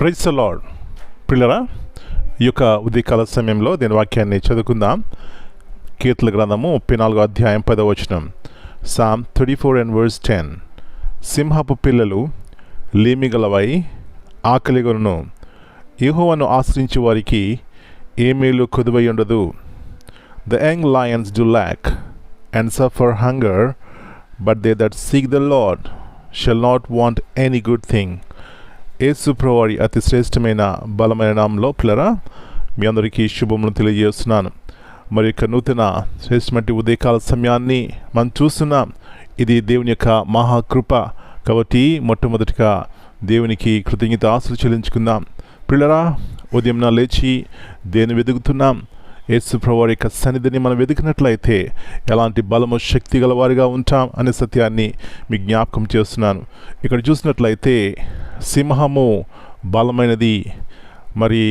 Praise the lord. ప్రియులారా, ఈ యొక్క ఉదయకాల సమయంలో దీని వాక్యాన్ని చదువుకుందాం. కీర్తనల గ్రంథము 34 అధ్యాయం 10వ వచనం. Psalm 34 and verse 10. సింహపు పిల్లలు లేమిగలవై ఆకలిగొనును, యెహోవాను ఆశ్రయించు వారికి ఏ మేలు కొదువై ఉండదు. The young lions do lack and suffer hunger, but they that seek the Lord shall not want any good thing. యేసు ప్రభువారి అతి శ్రేష్టమైన బలమైన నామంలో పిల్లరా మీ అందరికీ శుభమును తెలియజేస్తున్నాను. మరి యొక్క నూతన శ్రేష్టమైన ఉదయకాల సమయాన్ని మనం చూస్తున్నాం. ఇది దేవుని యొక్క మహాకృప కాబట్టి మొట్టమొదటిగా దేవునికి కృతజ్ఞత ఆస్తులు చెల్లించుకుందాం. పిల్లరా, ఉదయం లేచి దేని వెతుకుతున్నాం? యేసు ప్రభువారి యొక్క సన్నిధిని మనం వెతికినట్లయితే ఎలాంటి బలము శక్తి గలవారిగా ఉంటాం అనే సత్యాన్ని మీకు జ్ఞాపకం చేస్తున్నాను. ఇక్కడ చూసినట్లయితే సింహము బలమైనది, మరి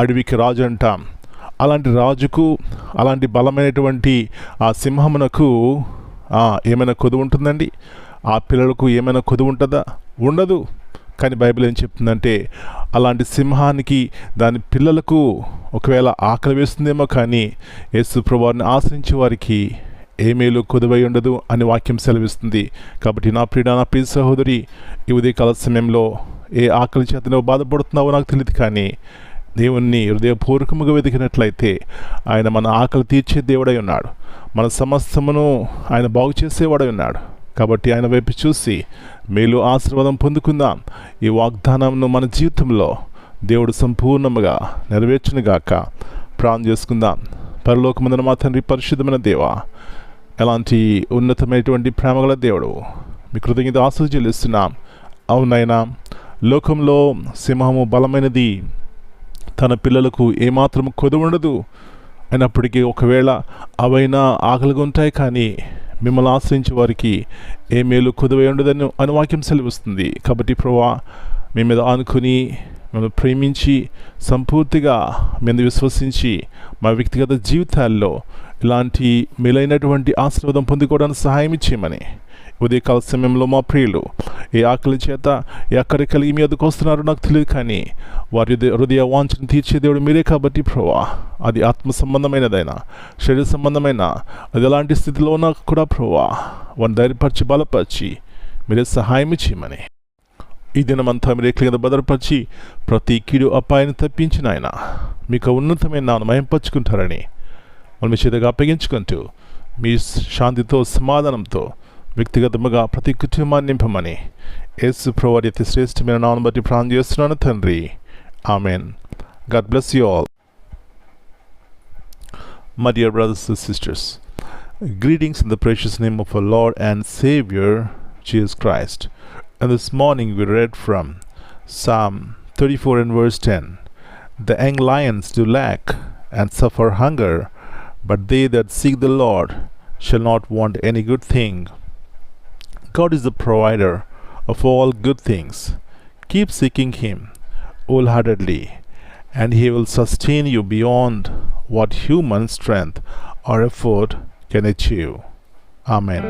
అడవికి రాజు అంటాం. అలాంటి రాజుకు, అలాంటి బలమైనటువంటి ఆ సింహమునకు ఏమైనా కొదువు ఉంటుందండి? ఆ పిల్లలకు ఏమైనా కొదువు ఉంటుందా? ఉండదు. కానీ బైబిల్ ఏం చెప్తుందంటే అలాంటి సింహానికి దాని పిల్లలకు ఒకవేళ ఆకలి వేస్తుందేమో, కానీ యేసు ప్రభువారిని ఆశ్రయించే వారికి ఏ మేలు కొదువై ఉండదు అని వాక్యం సెలవిస్తుంది. కాబట్టి నా ప్రియ సహోదరి, ఈ ఉదయకాల సమయంలో ఏ ఆకలి చేత నువ్వు బాధపడుతున్నావో నాకు తెలియదు, కానీ దేవుణ్ణి హృదయపూర్వకముగా వెతికినట్లయితే ఆయన మన ఆకలి తీర్చే దేవుడై ఉన్నాడు. మన సమస్తమును ఆయన బాగు చేసేవాడై ఉన్నాడు. కాబట్టి ఆయన వైపు చూసి మేలు ఆశీర్వాదం పొందుకుందాం. ఈ వాగ్దానంను మన జీవితంలో దేవుడు సంపూర్ణముగా నెరవేర్చునుగాక. ప్రార్థన చేసుకుందాం. పరలోకమందున మా తండ్రి, పరిశుద్ధమైన దేవా, ఎలాంటి ఉన్నతమైనటువంటి ప్రేమగల దేవుడు, మీ కృతజ్ఞత ఆశలు చెల్లిస్తున్నాం. అవునైనా, లోకంలో సింహము బలమైనది, తన పిల్లలకు ఏమాత్రం కొదువు ఉండదు. అయినప్పటికీ ఒకవేళ అవైనా ఆకలిగా ఉంటాయి, కానీ మిమ్మల్ని ఆశ్రయించే వారికి ఏ మేలు కొదువై ఉండదని అని వాక్యం సెలవుస్తుంది. కాబట్టి ప్రభువా, మీ మీద ఆనుకుని మిమ్మల్ని ప్రేమించి సంపూర్తిగా మీద విశ్వసించి మా వ్యక్తిగత జీవితాల్లో ఇలాంటి మేలైనటువంటి ఆశీర్వాదం పొందుకోవడానికి సహాయం ఇచ్చేయమని ఉదయకాల సమయంలో మా ప్రియులు ఏ ఆకలి చేత ఎక్కడికి కలిగి మీ వద్దకు వస్తున్నారో నాకు తెలియదు, కానీ వారి హృదయ వాంఛను తీర్చే దేవుడు మీరే. కాబట్టి ప్రభువా, అది ఆత్మ సంబంధమైనదైనా శరీర సంబంధమైన అది ఎలాంటి స్థితిలో ఉన్నా కూడా ప్రభువా, వారిని ధైర్యపరిచి బలపరిచి మీరే సహాయం చేయమని ఈ దినమంతా మీరే క్లియర్గా భద్రపరిచి ప్రతి కీడు అపాయాన్ని తప్పించిన ఆయన మీకు ఉన్నతమైన నామమును మహింపరచుకుంటారని మనం చేతగా అప్పగించుకుంటూ మీ శాంతితో సమాధానంతో వ్యక్తిగతముగా ప్రతి కుటుంబాన్ని నింపమని యేసు ప్రభువారి అతి శ్రేష్టమైన నామమును బట్టి ప్రార్థన చేస్తున్నాను తండ్రి. Amen. God bless you all. My dear brothers and sisters, greetings in the precious name of our Lord and Savior Jesus Christ. And this morning we read from Psalm 34 and verse 10. The young lions do lack and suffer hunger, but they that seek the Lord shall not want any good thing. God is the provider of all good things. Keep seeking Him wholeheartedly, and He will sustain you beyond what human strength or effort can achieve. Amen.